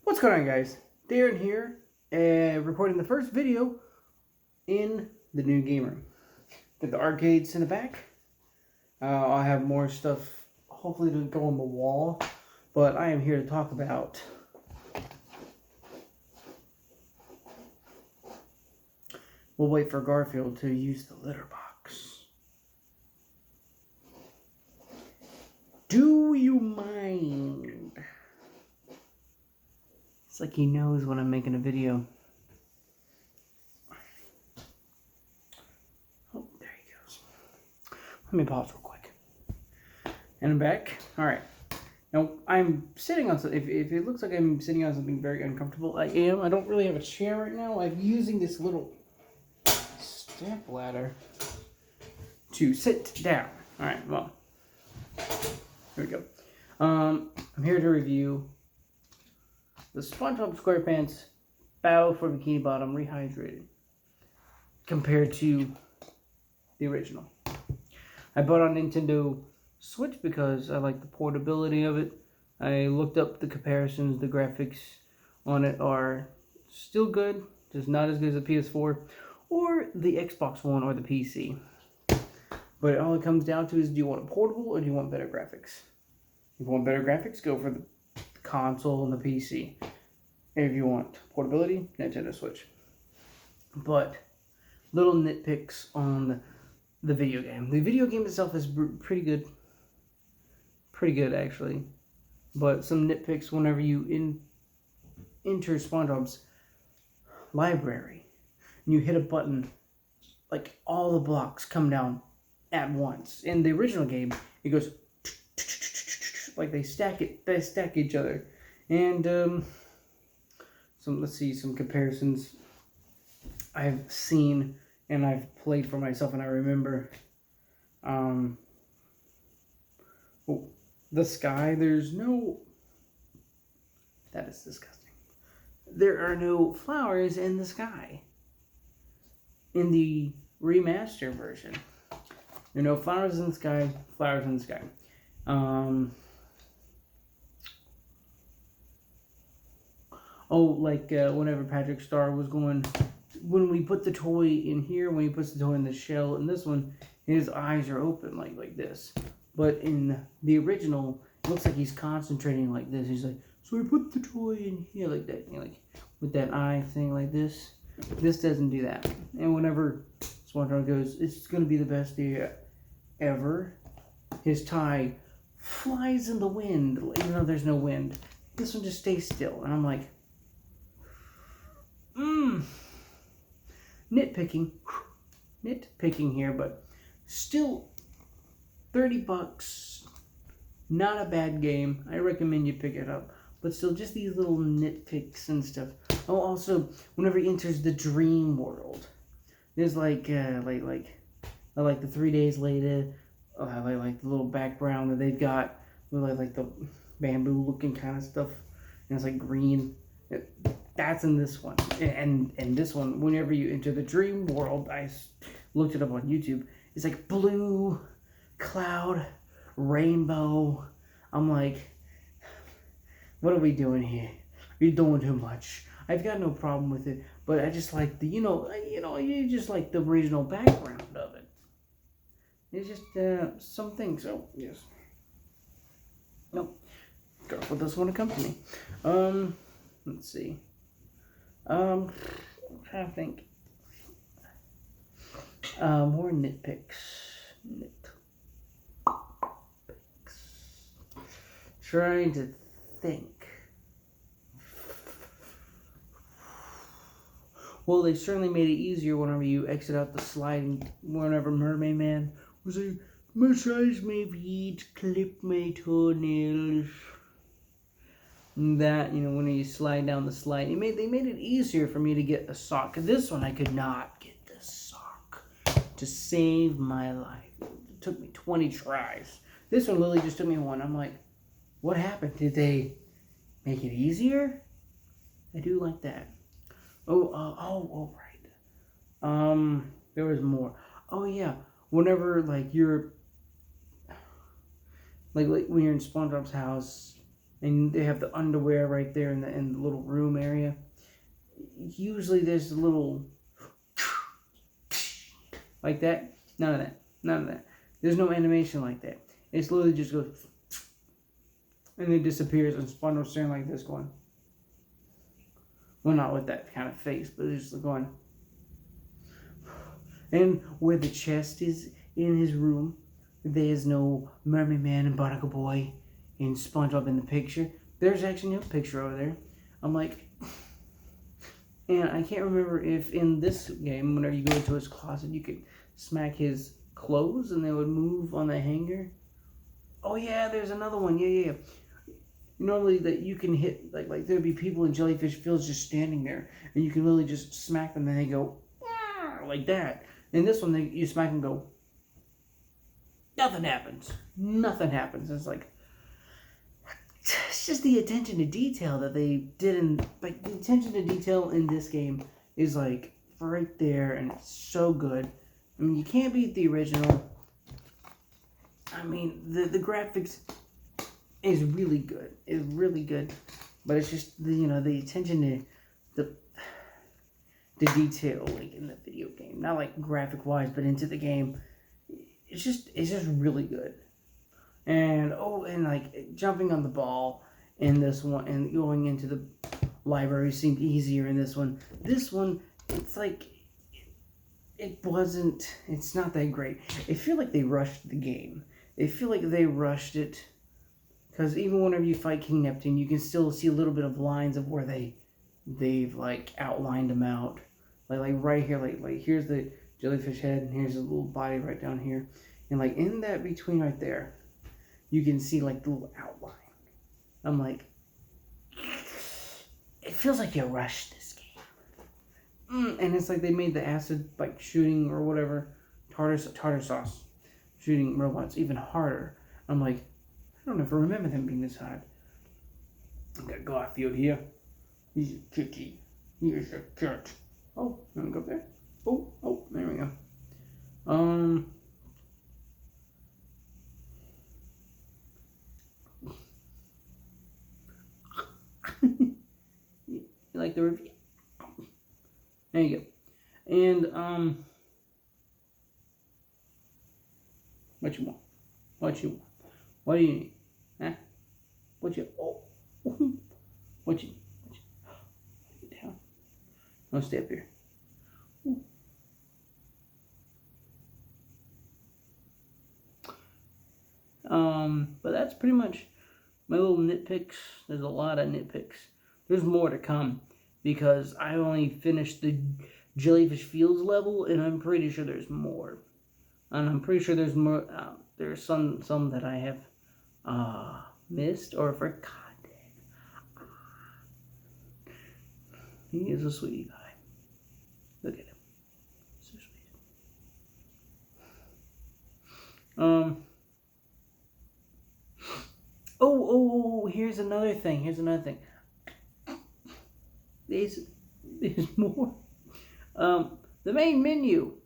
What's going on, guys? Darren here, recording the first video in the new game room. Got the arcades in the back. I'll have more stuff, hopefully, to go on the wall. But I am here to talk about we'll wait for Garfield to use the litter box. Do you mind? It's like he knows when I'm making a video. Oh, there he goes. Let me pause real quick. And I'm back. Alright. Now, I'm sitting on something. If it looks like I'm sitting on something very uncomfortable, I am. I don't really have a chair right now. I'm using this little step ladder to sit down. Alright, well. Here we go. I'm here to review the SpongeBob SquarePants Battle for Bikini Bottom Rehydrated compared to the original. I bought on Nintendo Switch because I like the portability of it. I looked up the comparisons. The graphics on it are still good, just not as good as the PS4 or the Xbox One or the PC. But all it comes down to is, do you want a portable or do you want better graphics? If you want better graphics, go for the console and the PC. And if you want portability, Nintendo Switch. But little nitpicks on the video game. The video game itself is pretty good. Pretty good, actually. But some nitpicks whenever you enter SpongeBob's library and you hit a button, like all the blocks come down at once. In the original game, it goes like they stack each other. And let's see some comparisons I've seen and I've played for myself and I remember. The sky, that is disgusting. There are no flowers in the sky. In the remaster version, there are no flowers in the sky, flowers in the sky. Whenever Patrick Star was going, when we put the toy in here, when he puts the toy in the shell, in this one, his eyes are open like this. But in the original, it looks like he's concentrating like this. He's like, so we put the toy in here like that, like with that eye thing like this. This doesn't do that. And whenever SpongeBob goes, it's going to be the best day ever, his tie flies in the wind, even though there's no wind. This one just stays still. And I'm like, nitpicking here, but still $30, not a bad game. I recommend you pick it up, but still just these little nitpicks and stuff. Oh, also, whenever he enters the dream world, there's like the 3 days later, like the little background that they've got with like the bamboo looking kind of stuff, and it's like green. That's in this one, and this one, whenever you enter the dream world, I looked it up on YouTube. It's like blue, cloud, rainbow. I'm like, what are we doing here? You're doing too much. I've got no problem with it, but I just like you just like the original background of it. It's just some things. So yes, nope. Garfield doesn't want to come to me. Let's see. I'm trying to think. More nitpicks. Trying to think. Well, they certainly made it easier whenever you exit out the sliding. Whenever Mermaid Man was like, massage my feet, clip my toenails. That, when you slide down the slide, they made it easier for me to get a sock. This one I could not get the sock to save my life. It took me 20 tries. This one literally just took me one. I'm like, what happened? Did they make it easier? I do like that. Oh, right. There was more. Oh yeah. Whenever you're like when you're in SpongeBob's house and they have the underwear right there in the little room area. Usually there's a little like that. None of that. None of that. There's no animation like that. It's literally just goes and it disappears, and SpongeBob's staring like this going. Well, not with that kind of face, but it's just going. And where the chest is in his room, there's no Mermaid Man and Barnacle Boy and SpongeBob in the picture. There's actually no picture over there. I'm like, and I can't remember if in this game, whenever you go into his closet, you could smack his clothes and they would move on the hanger. Oh yeah, there's another one. Yeah. Normally that you can hit, like there'd be people in Jellyfish Fields just standing there, and you can literally just smack them and they go, like that. In this one, you smack and go, nothing happens. Nothing happens. It's like, it's just the attention to detail that they did in, like, the attention to detail in this game is, like, right there, and it's so good. I mean, you can't beat the original. I mean, the graphics is really good. It's really good. But it's just, the attention to the detail, like, in the video game. Not, like, graphic-wise, but into the game. It's just really good. And, like, jumping on the ball in this one and going into the library seemed easier in this one. This one, it's like, it's not that great. I feel like they rushed the game. I feel like they rushed it, because even whenever you fight King Neptune, you can still see a little bit of lines of where they've, like, outlined them out. Like right here, like here's the jellyfish head, and here's the little body right down here. And, like, in that between right there, you can see, like, the little outline. I'm like, it feels like you rushed this game. And it's like they made the acid, like, shooting or whatever, tartar sauce shooting robots even harder. I'm like, I don't ever remember them being this hard. I got Garfield here. He's a kitty. Here's a cat. Oh, you want to go up there? Oh, there we go. You like the review? There you go. And what you want? What do you need? Huh? What you get down? No, stay up here. But that's pretty much my little nitpicks. There's a lot of nitpicks. There's more to come, because I only finished the Jellyfish Fields level, and I'm pretty sure there's more. And I'm pretty sure there's more. There's some that I have missed or forgotten. He is a sweetie pie. Look at him. So sweet. Here's another thing. There's more. The main menu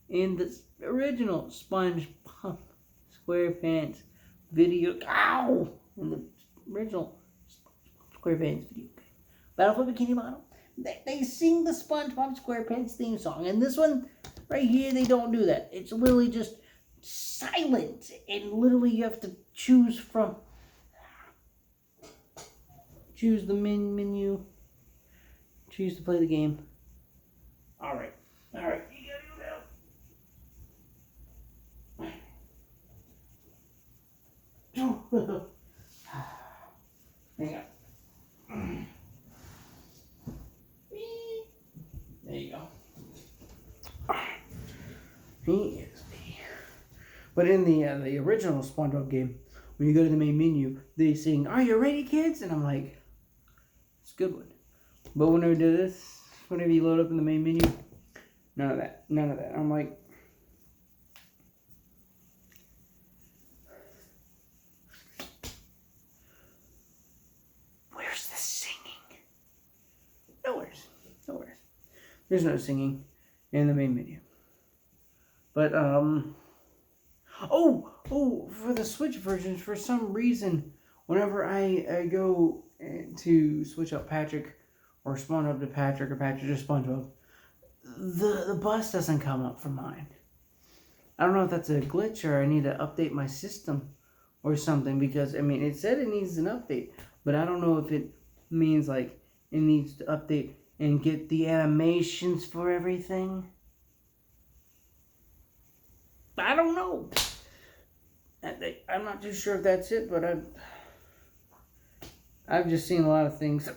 in the original SpongeBob SquarePants video. In the original SquarePants video game, Battle for Bikini Bottom, they sing the SpongeBob SquarePants theme song. And this one right here, they don't do that. It's literally just silent, and literally you have to choose the menu, choose to play the game. All right. You gotta go. Hang on. There you go. He is me. But in the original SpongeBob game, when you go to the main menu, they sing, "Are you ready, kids?" And I'm like, it's a good one. But whenever you do this, whenever you load up in the main menu, none of that. I'm like, where's the singing? Nowhere. There's no singing in the main menu. But, for the Switch versions, for some reason, whenever I go to switch out Patrick or spawn up to Patrick or Patrick to SpongeBob, the bus doesn't come up for mine. I don't know if that's a glitch or I need to update my system or something, because I mean it said it needs an update, but I don't know if it means like it needs to update and get the animations for everything. I don't know. I'm not too sure if that's it, but I've just seen a lot of things.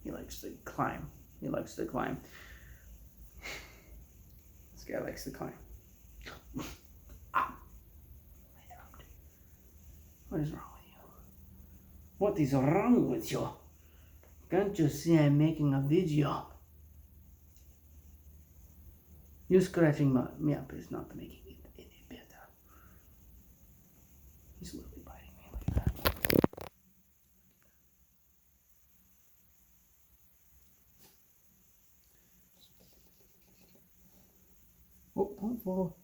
He likes to climb. He likes to climb. This guy likes to climb. Ah. What is wrong with you? What is wrong with you? Can't you see I'm making a video? You scratching me up is not making it any better. He's literally biting me like that. Oh, don't fall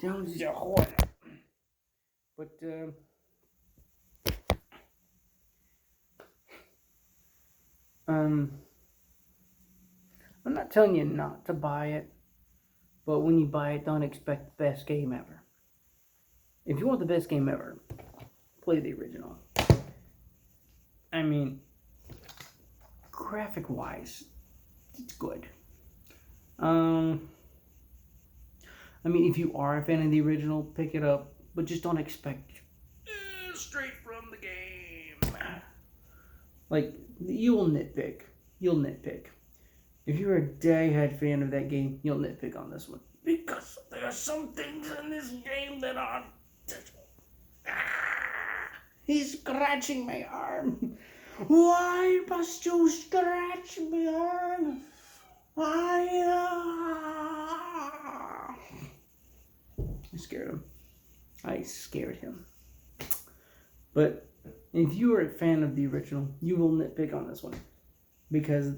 down the hole. But, I'm not telling you not to buy it, but when you buy it, don't expect the best game ever. If you want the best game ever, play the original. I mean, graphic-wise, it's good. I mean, if you are a fan of the original, pick it up, but just don't expect straight from the game. Like, you'll nitpick. You'll nitpick. If you're a die-hard fan of that game, you'll nitpick on this one. Because there are some things in this game that aren't... He's scratching my arm. Why must you scratch my arm? I scared him. I scared him. But if you are a fan of the original, you will nitpick on this one. Because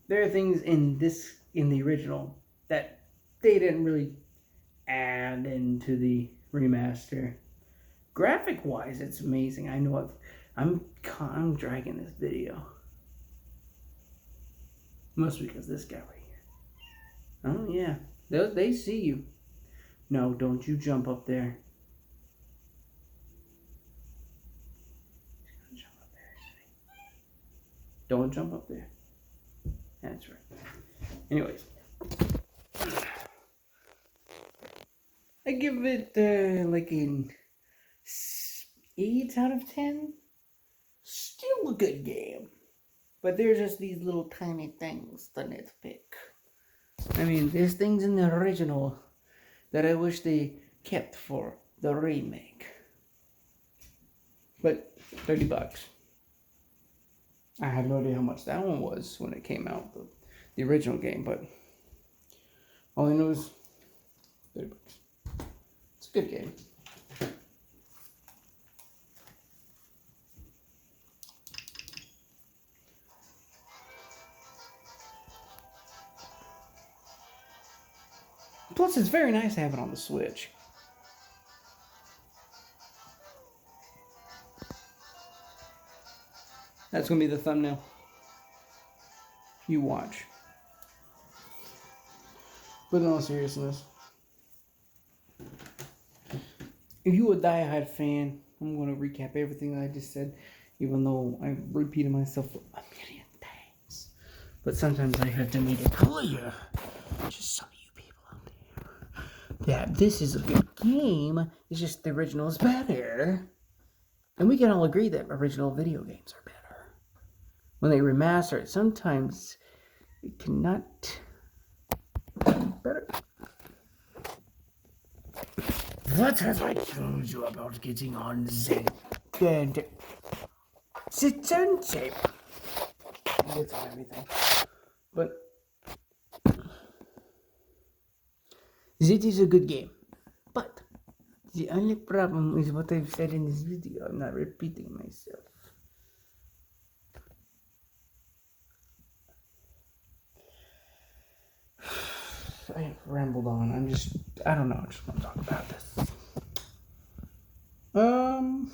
there are things in the original that they didn't really add into the remaster. Graphic-wise, it's amazing. I know I'm dragging this video. Mostly because this guy right here. Oh yeah, they see you. No, don't you jump up there. He's gonna jump up there. Don't jump up there. That's right. Anyways, I give it like an 8 out of 10. Still a good game. But there's just these little tiny things to nitpick. I mean, there's things in the original that I wish they kept for the remake. But $30. I have no idea how much that one was when it came out, the original game, but all I know is $30. It's a good game. Plus, it's very nice to have it on the Switch. That's going to be the thumbnail. You watch. But in all seriousness, if you're a die-hard fan, I'm going to recap everything that I just said, even though I repeated myself a million times. But sometimes I have to make it clear, just some of you people out there, that this is a good game. It's just the original is better. And we can all agree that original video games are better. When they remaster it, sometimes it cannot be better. What have I told you about getting on Zen? And censorship. It's on everything. But it is a good game. But the only problem is what I've said in this video. I'm not repeating myself. I rambled on. I don't know. I just want to talk about this. Um.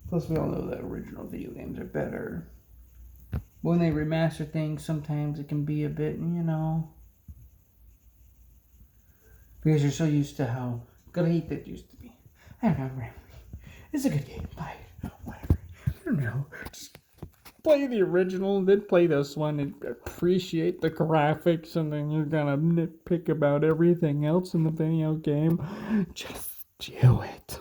Plus, we all know that original video games are better. When they remaster things, sometimes it can be a bit, because you're so used to how great it used to be. I don't know. It's a good game. Buy it. Whatever. I don't know. Just play the original, then play this one and appreciate the graphics, and then you're gonna nitpick about everything else in the video game. Just do it.